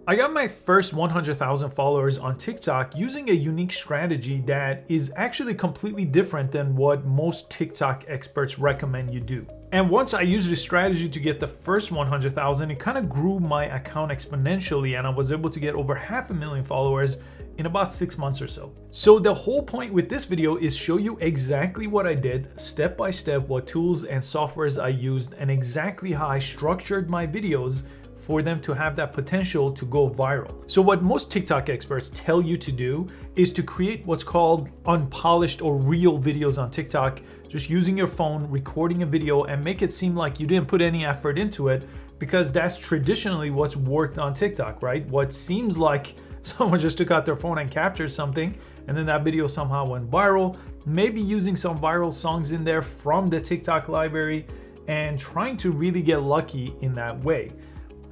I got my first 100,000 followers on TikTok using a unique strategy that is actually completely different than what most TikTok experts recommend you do. And once I used this strategy to get the first 100,000, it kind of grew my account exponentially and I was able to get over 500,000 followers in about 6 months or so. So the whole point with this video is show you exactly what I did, step by step, what tools and softwares I used, and exactly how I structured my videos for them to have that potential to go viral. So what most TikTok experts tell you to do is to create what's called unpolished or real videos on TikTok, just using your phone, recording a video and make it seem like you didn't put any effort into it, because that's traditionally what's worked on TikTok, right? What seems like someone just took out their phone and captured something and then that video somehow went viral, maybe using some viral songs in there from the TikTok library and trying to really get lucky in that way.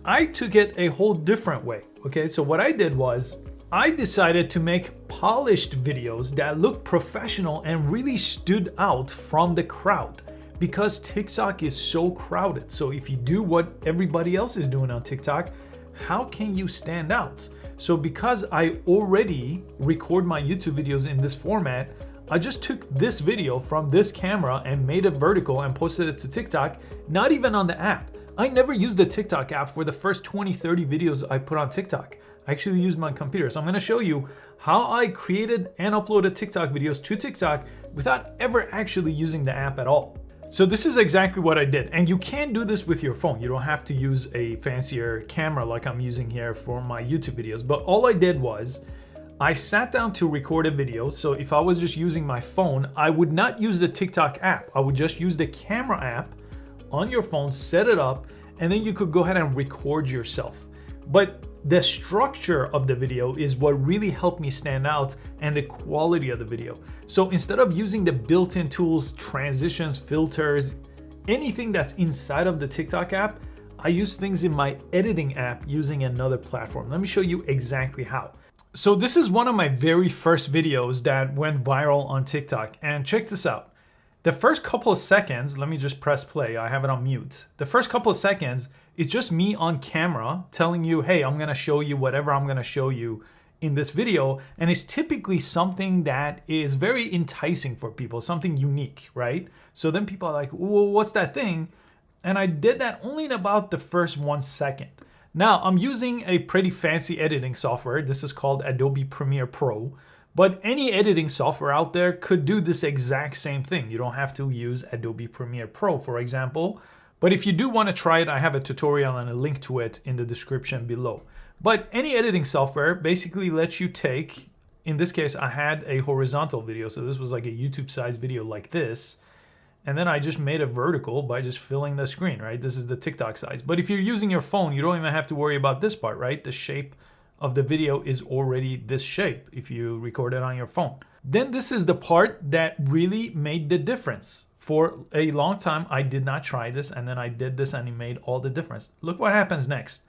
I took it a whole different way. Okay, so what I did was I decided to make polished videos that looked professional and really stood out from the crowd, because TikTok is so crowded. So if you do what everybody else is doing on TikTok, how can you stand out? So because I already record my YouTube videos in this format, I just took this video from this camera and made it vertical and posted it to TikTok, not even on the app. I never used the TikTok app for the first 20-30 videos I put on TikTok. I actually used my computer. So I'm gonna show you how I created and uploaded TikTok videos to TikTok without ever actually using the app at all. So this is exactly what I did. And you can do this with your phone. You don't have to use a fancier camera like I'm using here for my YouTube videos. But all I did was I sat down to record a video. So if I was just using my phone, I would not use the TikTok app. I would just use the camera app on your phone, set it up, and then you could go ahead and record yourself. But the structure of the video is what really helped me stand out, and the quality of the video. So instead of using the built-in tools, transitions, filters, anything that's inside of the TikTok app, I use things in my editing app using another platform. Let me show you exactly how. So this is one of my very first videos that went viral on TikTok, and check this out. The first couple of seconds, let me just press play, I have it on mute. The first couple of seconds is just me on camera telling you, hey, I'm gonna show you whatever I'm gonna show you in this video. And it's typically something that is very enticing for people, something unique, right? So then people are like, well, what's that thing? And I did that only in about the first 1 second. Now I'm using a pretty fancy editing software. This is called Adobe Premiere Pro. But any editing software out there could do this exact same thing. You don't have to use Adobe Premiere Pro, for example. But if you do want to try it, I have a tutorial and a link to it in the description below. But any editing software basically lets you take, in this case, I had a horizontal video. So this was like a YouTube size video like this. And then I just made it vertical by just filling the screen, right? This is the TikTok size. But if you're using your phone, you don't even have to worry about this part, right? The shape of the video is already this shape if you record it on your phone. Then this is the part that really made the difference. For a long time, I did not try this, and then I did this and it made all the difference. Look what happens next.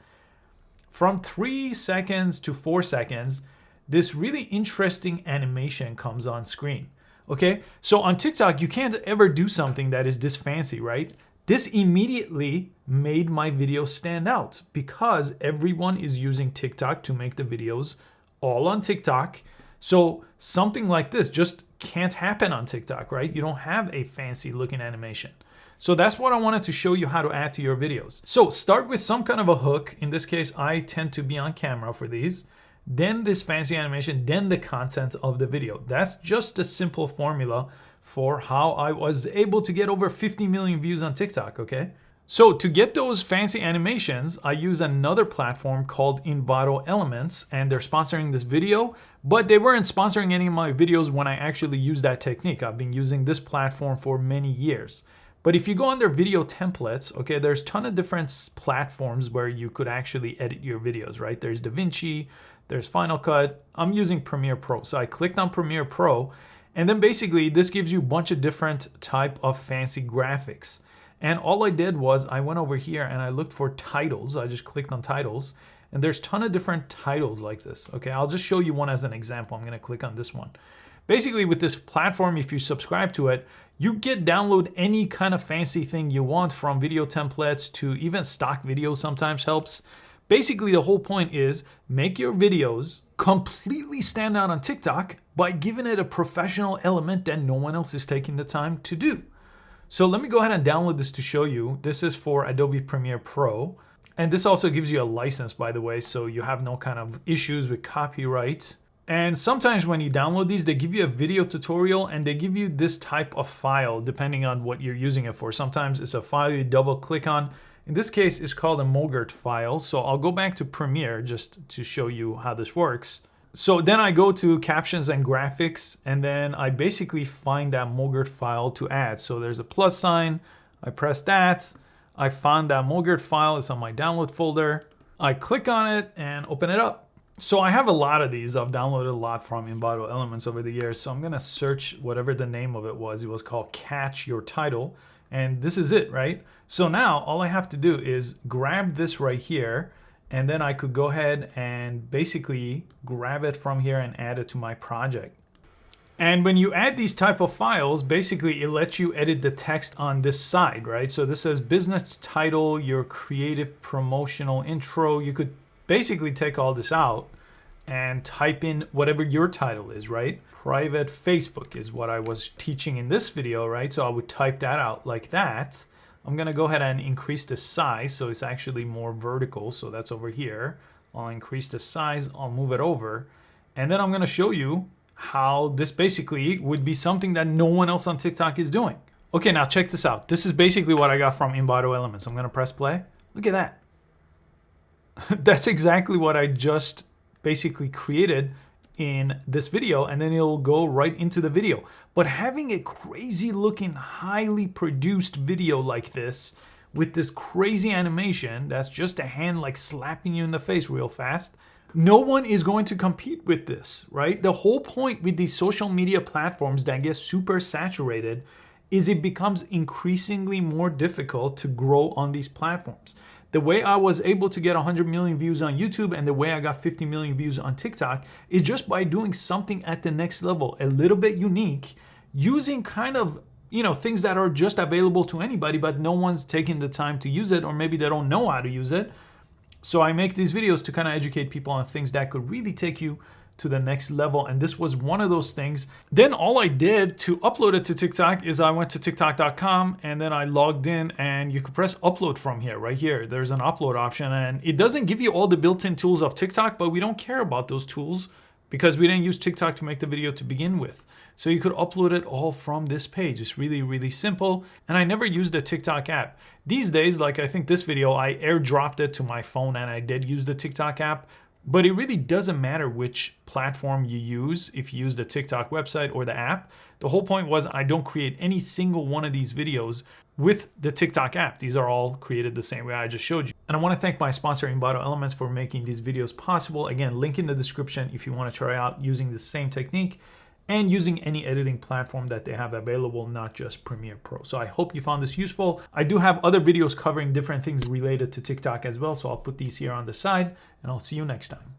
From 3 seconds to 4 seconds, this really interesting animation comes on screen. Okay, so on TikTok, you can't ever do something that is this fancy, right? This immediately made my video stand out because everyone is using TikTok to make the videos all on TikTok. So something like this just can't happen on TikTok, right? You don't have a fancy looking animation. So that's what I wanted to show you how to add to your videos. So start with some kind of a hook. In this case, I tend to be on camera for these. Then this fancy animation, then the content of the video. That's just a simple formula for how I was able to get over 50 million views on TikTok, okay? So to get those fancy animations, I use another platform called Envato Elements, and they're sponsoring this video, but they weren't sponsoring any of my videos when I actually used that technique. I've been using this platform for many years. But if you go under video templates, okay, there's a ton of different platforms where you could actually edit your videos, right? There's DaVinci, there's Final Cut. I'm using Premiere Pro. So I clicked on Premiere Pro, and then basically this gives you a bunch of different type of fancy graphics. And all I did was I went over here and I looked for titles. I just clicked on titles, and there's a ton of different titles like this. Okay, I'll just show you one as an example. I'm gonna click on this one. Basically with this platform, if you subscribe to it, you get download any kind of fancy thing you want, from video templates to even stock videos sometimes helps. Basically, the whole point is make your videos completely stand out on TikTok by giving it a professional element that no one else is taking the time to do. So let me go ahead and download this to show you. This is for Adobe Premiere Pro. And this also gives you a license, by the way, so you have no kind of issues with copyright. And sometimes when you download these, they give you a video tutorial and they give you this type of file depending on what you're using it for. Sometimes it's a file you double click on. In this case, it's called a Mogart file. So I'll go back to Premiere just to show you how this works. So then I go to captions and graphics, and then I basically find that Mogart file to add. So there's a plus sign, I press that. I found that Mogart file, it's on my download folder. I click on it and open it up. So I have a lot of these. I've downloaded a lot from Envato Elements over the years. So I'm gonna search whatever the name of it was. It was called Catch Your Title. And this is it, right? So now all I have to do is grab this right here, and then I could go ahead and basically grab it from here and add it to my project. And when you add these type of files, basically it lets you edit the text on this side, right? So this says business title, your creative promotional intro. You could basically take all this out and type in whatever your title is, right? Private Facebook is what I was teaching in this video, right? So I would type that out like that. I'm gonna go ahead and increase the size so it's actually more vertical. So that's over here. I'll increase the size, I'll move it over. And then I'm gonna show you how this basically would be something that no one else on TikTok is doing. Okay, now check this out. This is basically what I got from Envato Elements. I'm gonna press play. Look at that. That's exactly what I just basically created in this video, and then it'll go right into the video. But having a crazy looking, highly produced video like this with this crazy animation, that's just a hand like slapping you in the face real fast, no one is going to compete with this, right? The whole point with these social media platforms that get super saturated is it becomes increasingly more difficult to grow on these platforms. The way I was able to get 100 million views on YouTube and the way I got 50 million views on TikTok is just by doing something at the next level, a little bit unique, using kind of, you know, things that are just available to anybody, but no one's taking the time to use it, or maybe they don't know how to use it. So I make these videos to kind of educate people on things that could really take you to the next level, and this was one of those things. Then all I did to upload it to TikTok is I went to tiktok.com and then I logged in, and you can press upload from here, right here. There's an upload option, and it doesn't give you all the built-in tools of TikTok, but we don't care about those tools because we didn't use TikTok to make the video to begin with. So you could upload it all from this page. It's really, really simple. And I never used the TikTok app. These days, like I think this video, I airdropped it to my phone and I did use the TikTok app. But it really doesn't matter which platform you use, if you use the TikTok website or the app. The whole point was I don't create any single one of these videos with the TikTok app. These are all created the same way I just showed you. And I want to thank my sponsor, Envato Elements, for making these videos possible. Again, link in the description if you want to try out using the same technique and using any editing platform that they have available, not just Premiere Pro. So I hope you found this useful. I do have other videos covering different things related to TikTok as well, so I'll put these here on the side, and I'll see you next time.